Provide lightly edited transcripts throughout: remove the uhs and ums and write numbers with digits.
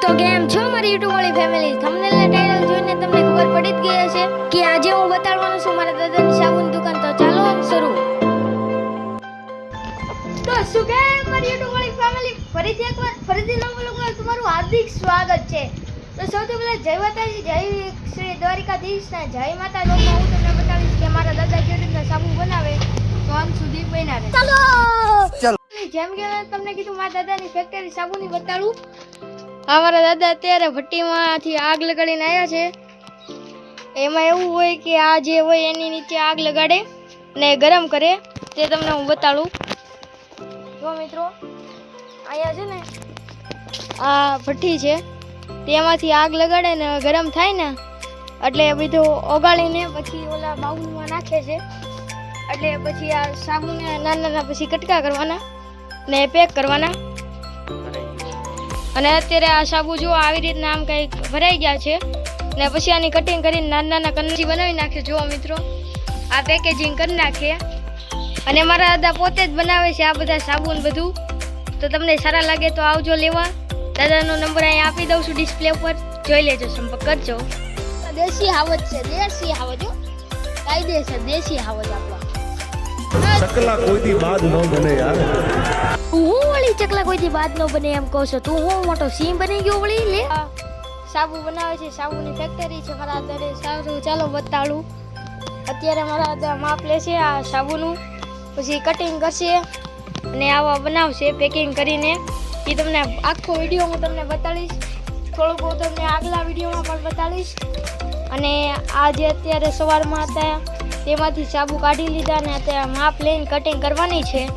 તો કેમ છો મારી YouTube વાળી ફેમિલી? થંબનેલ ને ટાઇટલ જોઈને તમને ખબર પડી જ ગઈ હશે કે આજે હું બતાડવાનો છું મારા દાદાની સાબુની દુકાન. તો ચાલો શરૂ. તો શું કેમ મારી YouTube વાળી ફેમિલી? ફરીથી એકવાર નવા વ્લોગમાં તમારું હાર્દિક સ્વાગત છે. તો સૌથી પહેલા જય માતાજી, જય શ્રી દ્વારિકાધીશ ને જય માતા. લોકમાં હું તમને બતાવીશ કે મારા દાદા કેવી રીતના સાબુ બનાવે, તો અંત સુધી બન્યા રહે. ચાલો. જેમ કે મેં તમને કીધું મારા દાદાની ફેક્ટરી સાબુની બતાડું. અમારા દાદા અત્યારે ભટ્ટીમાંથી આગ લગાડીને આવ્યા છે. એમાં એવું હોય કે આ જે હોય એની નીચે આગ લગાડે ને ગરમ કરે, તે તમને હું બતાડું. જો મિત્રો, અહીંયા છે ને આ ભઠ્ઠી છે, તેમાંથી આગ લગાડે ને ગરમ થાય ને એટલે બધું ઓગાળીને પછી ઓલા બાઉલમાં નાખે છે. એટલે પછી આ સાબુને નાના પછી કટકા કરવાના ને પેક કરવાના. અને અત્યારે આ સાબુ જો આવી રીતના આમ કંઈક ભરાઈ ગયા છે ને પછી આની કટિંગ કરીને નાના કંચી બનાવી નાખે. જુઓ મિત્રો, આ પેકેજિંગ કરી નાખે. અને મારા દાદા પોતે જ બનાવે છે આ બધા સાબુ ને બધું. તો તમને સારા લાગે તો આવજો લેવા. દાદાનો નંબર અહીંયા આપી દઉં છું ડિસ્પ્લે ઉપર, જોઈ લેજો, સંપર્ક કરજો. દેશી હાવજ છે, દેશી હાવજ, કાયદેસર દેશી હાવજ આપણો. ચકલા કોઈથી બાદ ન બને યાર. હું વળી ચકલા કોઈથી બાદ ન બને એમ કહો છો? તું હું મોટો સિંહ બની ગયો વળી? લે, સાબુ બનાવે છે, સાબુની ફેક્ટરી છે મારા દાદા. સારું, ચાલો બતાડું. અત્યારે મારા દાદા માપ લેશે આ સાબુનું, પછી કટિંગ કરશે અને આવા બનાવશે પેકિંગ કરીને. એ તમને આખો વિડીયો હું તમને બતાડીશ, થોડુંક હું તમને આગલા વિડીયોમાં પણ બતાડીશ. અને આ જે અત્યારે સવારમાં હતા તેમાંથી સાબુ કાઢી લીધા ને અત્યારે માપ લઈને કટિંગ કરવાની છે.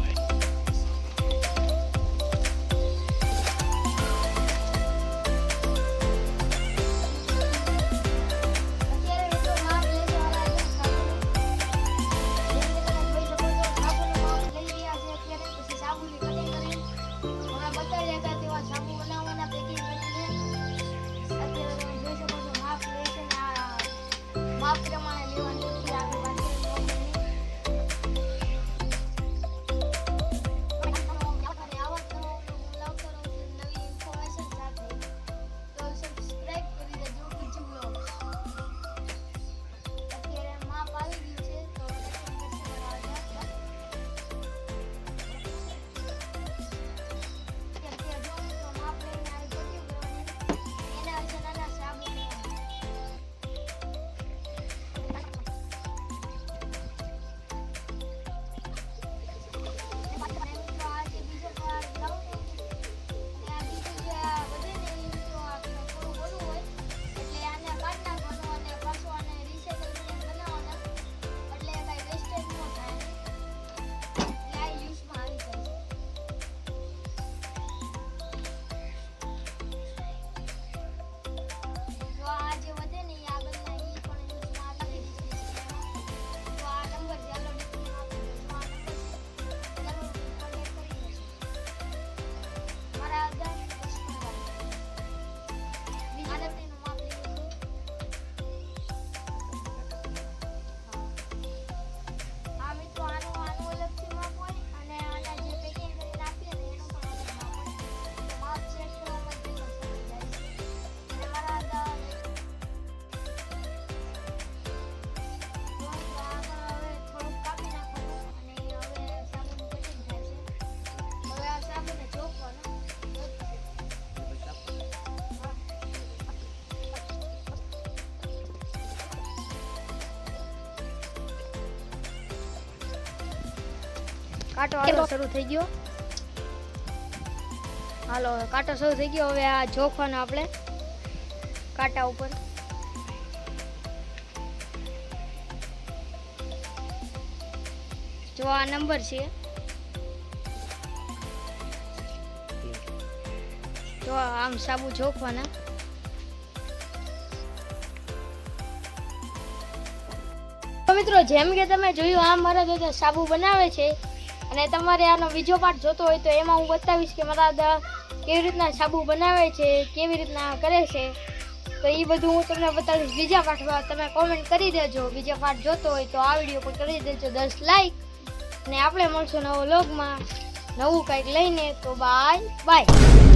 કાંટો હાલો શરૂ થઈ ગયો. હાલો, કાંટો શરૂ થઈ ગયો. હવે આ જોખવાનો આપણે કાંટા ઉપર. જો આ નંબર છે, તો આમ સાબુ જોખવાના. મિત્રો, જેમ કે તમે જોયું, આમ મારા દાદા સાબુ બનાવે છે. અને તમારે આનો બીજો પાર્ટ જોતો હોય તો એમાં હું બતાવીશ કે મારા દાદા કેવી રીતના સાબુ બનાવે છે, કેવી રીતના કરે છે. તો એ બધું હું તમને બતાવીશ બીજા પાર્ટમાં. તમે કોમેન્ટ કરી દેજો બીજા પાર્ટ જોતો હોય તો. આ વિડીયો પર કરી દેજો 10 લાઈક. અને આપણે મળશું નવો વ્લોગમાં નવું કંઈક લઈને. તો બાય બાય.